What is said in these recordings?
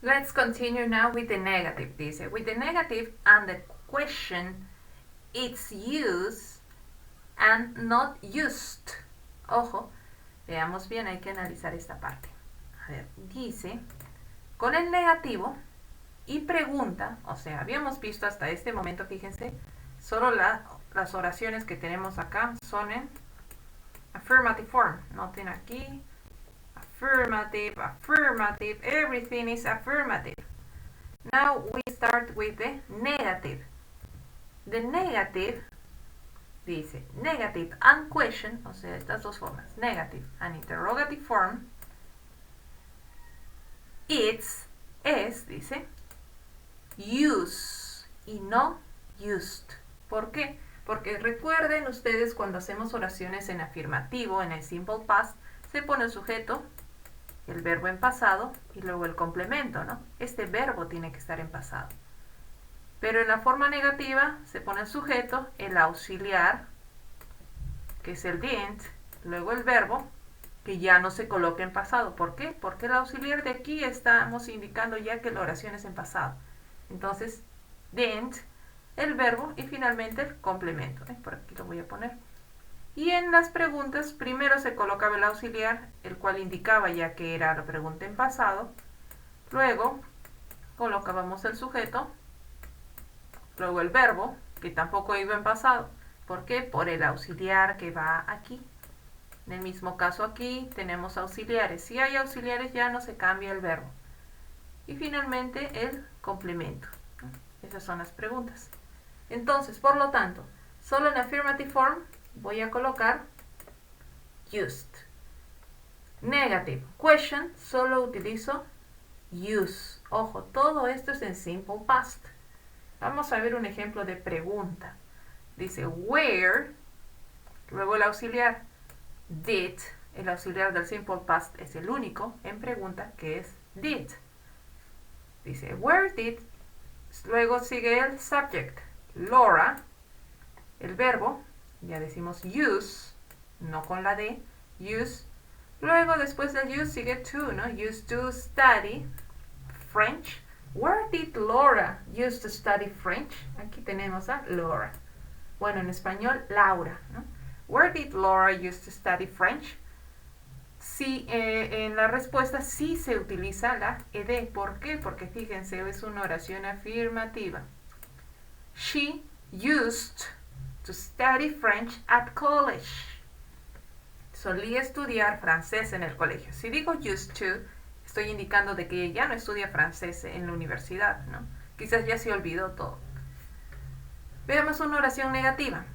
Let's continue now with the negative. Dice, with the negative and the question, it's used and not used. Ojo, veamos bien, hay que analizar esta parte. A ver, dice, con el negativo y pregunta, o sea, habíamos visto hasta este momento, fíjense, solo las oraciones que tenemos acá son en affirmative form. Noten aquí, affirmative, affirmative, everything is affirmative. Now we start with the negative. The negative dice negative and question, o sea, estas dos formas, negative and interrogative form. It's, es, dice, use y no used. ¿Por qué? Porque recuerden ustedes cuando hacemos oraciones en afirmativo, en el simple past, se pone el sujeto, el verbo en pasado y luego el complemento, ¿no? Este verbo tiene que estar en pasado. Pero en la forma negativa se pone el sujeto, el auxiliar, que es el didn't, luego el verbo, que ya no se coloca en pasado. ¿Por qué? Porque el auxiliar de aquí estamos indicando ya que la oración es en pasado. Entonces, didn't, el verbo y finalmente el complemento. Por aquí lo voy a poner. Y en las preguntas, primero se colocaba el auxiliar, el cual indicaba ya que era la pregunta en pasado. Luego colocábamos el sujeto, luego el verbo, que tampoco iba en pasado. ¿Por qué? Por el auxiliar que va aquí. En el mismo caso aquí tenemos auxiliares. Si hay auxiliares ya no se cambia el verbo. Y finalmente el complemento. Esas son las preguntas. Entonces, por lo tanto, solo en affirmative form voy a colocar used. Negative question, solo utilizo use. Ojo, todo esto es en simple past. Vamos a ver un ejemplo de pregunta. Dice where, luego el auxiliar did, el auxiliar del simple past es el único en pregunta que es did. Dice where did, luego sigue el subject, Laura, el verbo, ya decimos use, no con la D, use. Luego después del use sigue to, ¿no? Used to study French. Where did Laura used to study French? Aquí tenemos a Laura. Bueno, en español, Laura, ¿no? Where did Laura used to study French? Sí, en la respuesta sí se utiliza la ed. ¿Por qué? Porque fíjense, es una oración afirmativa. She used to study French at college. Solía estudiar francés en el colegio. Si digo used to, estoy indicando de que ya no estudia francés en la universidad, ¿no? Quizás ya se olvidó todo. Veamos una oración negativa.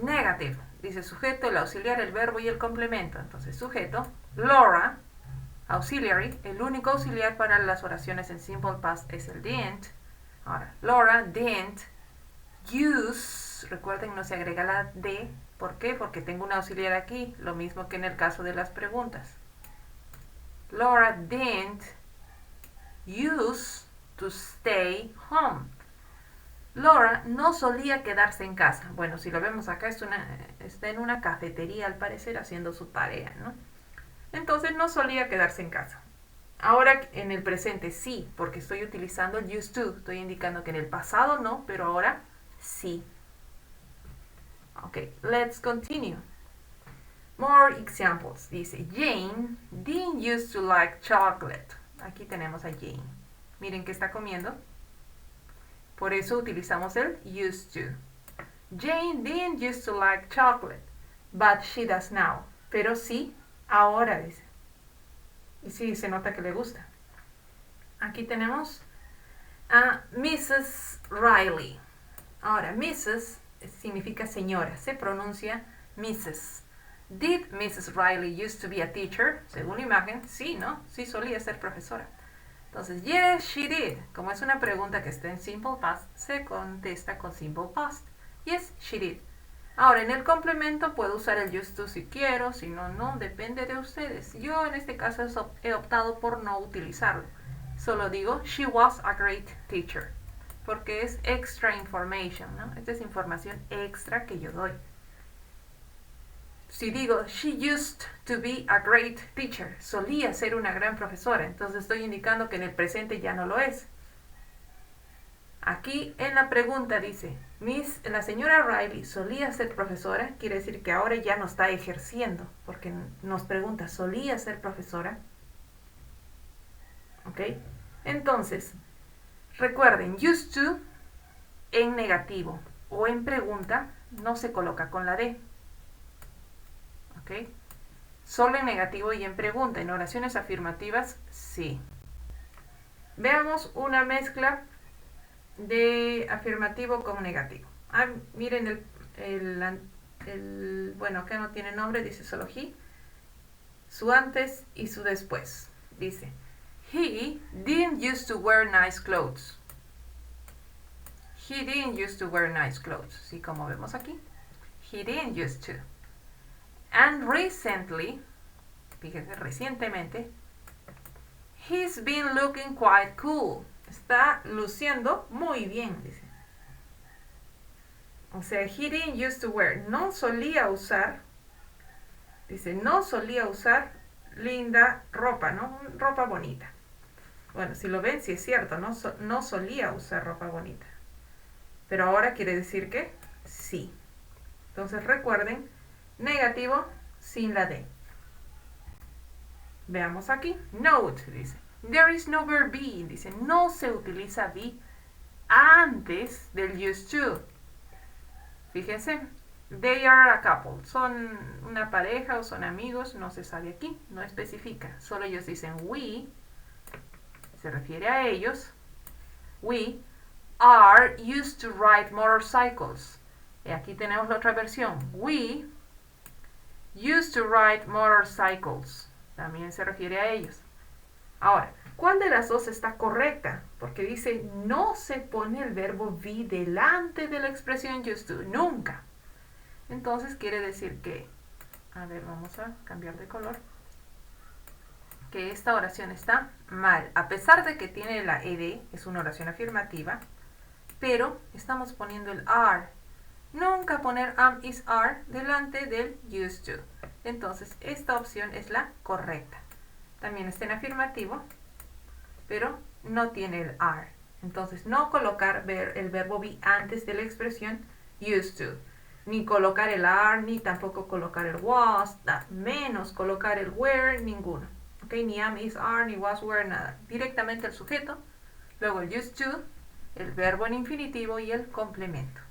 Negative. Dice sujeto, el auxiliar, el verbo y el complemento. Entonces, sujeto, Laura, auxiliary, el único auxiliar para las oraciones en simple past es el didn't. Ahora, Laura didn't use, recuerden, no se agrega la D. ¿Por qué? Porque tengo un auxiliar aquí, lo mismo que en el caso de las preguntas. Laura didn't use to stay home. Laura no solía quedarse en casa. Bueno, si lo vemos acá, está en una cafetería al parecer haciendo su tarea, ¿no? Entonces no solía quedarse en casa. Ahora en el presente sí, porque estoy utilizando el used to. Estoy indicando que en el pasado no, pero ahora sí. Ok, let's continue. More examples. Dice, Jane didn't used to like chocolate. Aquí tenemos a Jane. Miren que está comiendo. Por eso utilizamos el used to. Jane didn't used to like chocolate, but she does now. Pero sí, ahora, dice. Y sí, se nota que le gusta. Aquí tenemos a Mrs. Riley. Ahora, Mrs. significa señora. Se pronuncia Mrs. Did Mrs. Riley used to be a teacher? Según la imagen, sí, ¿no? Sí solía ser profesora. Entonces, yes, she did. Como es una pregunta que está en simple past, se contesta con simple past. Yes, she did. Ahora, en el complemento puedo usar el used to si quiero, si no, no, depende de ustedes. Yo en este caso he optado por no utilizarlo. Solo digo, she was a great teacher. Porque es extra information, ¿no? Esta es información extra que yo doy. si digo, she used to be a great teacher, solía ser una gran profesora, entonces estoy indicando que en el presente ya no lo es. Aquí en la pregunta dice, la señora Riley solía ser profesora, quiere decir que ahora ya no está ejerciendo, porque nos pregunta, ¿solía ser profesora? ¿Ok? Entonces, recuerden, used to en negativo o en pregunta no se coloca con la D. ¿Ok? Solo en negativo y en pregunta. En oraciones afirmativas, sí. Veamos una mezcla de afirmativo con negativo. Miren bueno, acá no tiene nombre, dice solo he. Su antes y su después. Dice, he didn't used to wear nice clothes. He didn't used to wear nice clothes. Sí, como vemos aquí. He didn't used to. And recently, fíjense, recientemente, he's been looking quite cool. Está luciendo muy bien, dice. O sea, he didn't used to wear. No solía usar, dice, no solía usar linda ropa, ¿no? Ropa bonita. Bueno, si lo ven, sí es cierto, no solía usar ropa bonita. Pero ahora quiere decir que sí. Entonces recuerden, negativo sin la D. Veamos aquí. Note, dice. There is no verb be. Dice, no se utiliza be antes del used to. Fíjense. They are a couple. Son una pareja o son amigos. No se sabe aquí. No especifica. Solo ellos dicen we. Se refiere a ellos. We are used to ride motorcycles. Y aquí tenemos la otra versión. We used to ride motorcycles. También se refiere a ellos. Ahora, ¿cuál de las dos está correcta? Porque dice, no se pone el verbo be delante de la expresión used to. Nunca. Entonces quiere decir que, a ver, vamos a cambiar de color, que esta oración está mal. A pesar de que tiene la ed, es una oración afirmativa, pero estamos poniendo el are. Nunca poner am, is, are delante del used to. Entonces, esta opción es la correcta. También está en afirmativo, pero no tiene el are. Entonces, no colocar el verbo be antes de la expresión used to. Ni colocar el are, ni tampoco colocar el was, menos colocar el were, ninguno. ¿Okay? Ni am, is, are, ni was, were, nada. Directamente el sujeto, luego el used to, el verbo en infinitivo y el complemento.